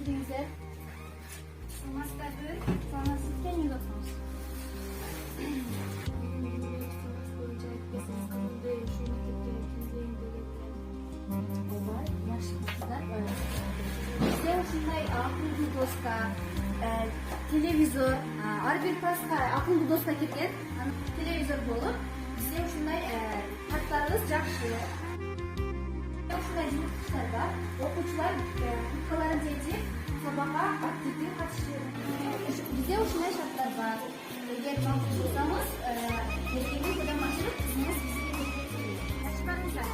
телевизор, самостабиль, самосыздықпен ұйықтаймыз. Bizde ушундай акылдуу доска, телевизор, ар бир класска акылдуу доска кеткен, телевизор болуп, bizde ушундай каттарыбыз жакшы. Ушундай жумуштар бар. Окуучулар курткаларын чечип, сабакка активдүү катышышат. Bizde ушундай шарттар бар. Эгер мамлекет болсаңыз, эркегиң кадам ашырып, кызыңыз бизге келет. Ачпаңыздар.